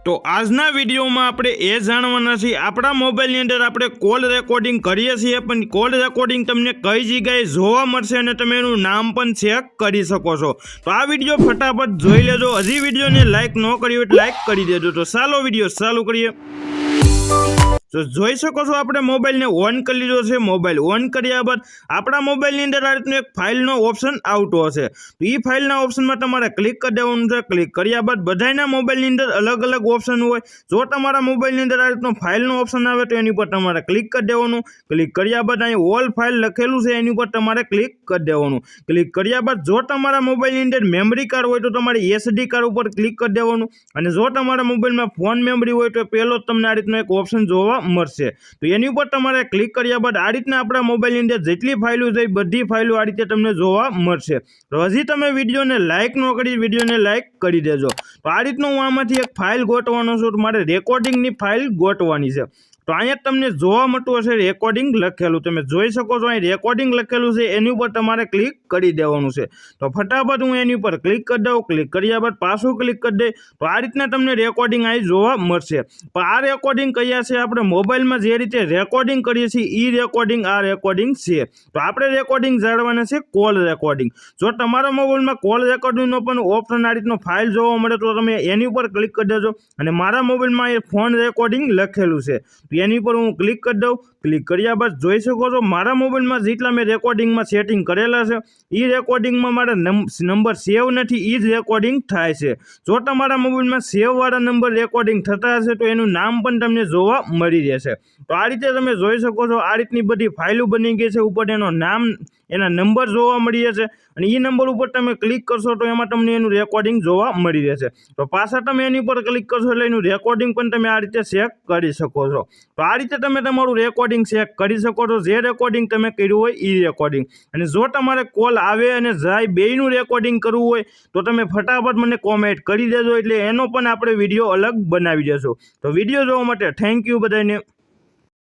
तो आजना विडियो में आपणे ए जाणवाना छीए आपणा मोबाइलनी अंदर आपणे कॉल रेकॉर्डिंग करीए छीए पण कॉल रेकॉर्डिंग तमने कई जग्याए जोवा मळशे अने तमे एनुं नाम पण चेक करी शको छो। तो आ विडियो फटाफट जोई लेजो। हजी विडियोने लाइक न करी होय तो लाइक करी देजो। तो चालो विडियो चालू करीए। तो જોઈ શકો છો આપણે મોબાઈલને ઓન કરી લીધો છે। મોબાઈલ ઓન કર્યા બાદ આપણા મોબાઈલની અંદર આ રીતનો એક ફાઇલનો ઓપ્શન આવતો હશે। તો એ ફાઇલના ઓપ્શનમાં તમારે ક્લિક કરી દેવાનું છે। ક્લિક કર્યા બાદ બધાના મોબાઈલની અંદર અલગ અલગ ઓપ્શન હોય। જો તમારા મોબાઈલની અંદર આ રીતનો ફાઇલનો ઓપ્શન આવે તો એની ઉપર તમારે ક્લિક કરી દેવાનું। ક્લિક કર્યા બાદ અહીં ઓલ ફાઇલ લખેલું છે એની ઉપર તમારે ક્લિક કરી દેવાનું। ક્લિક કર્યા બાદ જો તમારા મોબાઈલની અંદર મેમરી કાર્ડ હોય તો તમારે SD કાર્ડ ઉપર ક્લિક કરી દેવાનું। અને જો તમારા મોબાઈલમાં ફોન મેમરી હોય તો પહેલો તમને આ રીતનો એક ઓપ્શન જોવા મળશે। તો એની ઉપર તમારે ક્લિક કર્યા બાદ આ રીતના આપણા મોબાઈલની અંદર જેટલી ફાઇલો છે બધી ફાઇલો આ રીતે તમને જોવા મળશે। તો હજી તમે વિડીયોને લાઇક ન કરી વિડીયોને લાઇક કરી દેજો। તો આ રીતનું હું આમાંથી એક ફાઇલ ગોતવાનો છું। તો મારે રેકોર્ડિંગની ફાઇલ ગોતવાની છે। તો અહીંયા તમને જોવા મળતું હશે રેકોર્ડિંગ લખેલું, તમે જોઈ શકો છો અહીં રેકોર્ડિંગ લખેલું છે એની ઉપર તમારે ક્લિક કરી દેવાનું છે। તો ફટાફટ હું એની ઉપર ક્લિક કરી દઉં। ક્લિક કર્યા બાદ પાછું ક્લિક કરી દે તો આ રીતના તમને રેકોર્ડિંગ અહીં જોવા મળશે। પણ આ રેકોર્ડિંગ કયા છે આપણે મોબાઈલમાં જે રીતે રેકોર્ડિંગ કરીએ છીએ એ રેકોર્ડિંગ આ રેકોર્ડિંગ છે। તો આપણે રેકોર્ડિંગ જાણવાના છે કોલ રેકોર્ડિંગ। જો તમારા મોબાઈલમાં કોલ રેકોર્ડિંગનો પણ ઓપ્શન આ રીતનો ફાઇલ જોવા મળે તો તમે એની ઉપર ક્લિક કરી દેજો। અને મારા મોબાઈલમાં એ ફોન રેકોર્ડિંગ લખેલું છે એની પર હું ક્લિક કરી દઉં। ક્લિક કર્યા બાદ જોઈ શકો છો મારા મોબાઈલમાં જેટલા મેં રેકોર્ડિંગમાં સેટિંગ કરેલા છે એ રેકોર્ડિંગમાં મારા નંબર સેવ નથી, એ જ રેકોર્ડિંગ થાય છે। જો તમારા મોબાઈલમાં સેવવાળા નંબર રેકોર્ડિંગ થતા હશે તો એનું નામ પણ તમને જોવા મળી રહેશે। તો આ રીતે તમે જોઈ શકો છો આ રીતની બધી ફાઇલો બની ગઈ છે। ઉપર એનો નામ એના નંબર જોવા મળી જશે અને એ નંબર ઉપર તમે ક્લિક કરશો તો એમાં તમને એનું રેકોર્ડિંગ જોવા મળી રહેશે। તો પાછા તમે એની ઉપર ક્લિક કરશો એટલે એનું રેકોર્ડિંગ પણ તમે આ રીતે ચેક કરી શકો છો। તો આ રીતે તમે તમારું રેકોર્ડિંગ ચેક કરી શકો છો, જે રેકોર્ડિંગ તમે કર્યું હોય એ રેકોર્ડિંગ। અને જો તમારે કોલ આવે અને જાય બેયનું રેકોર્ડિંગ કરવું હોય તો તમે ફટાફટ મને કોમેન્ટ કરી દેજો, એટલે એનો પણ આપણે વિડીયો અલગ બનાવી દેશું। તો વિડીયો જોવા માટે થેન્ક યુ બધાને।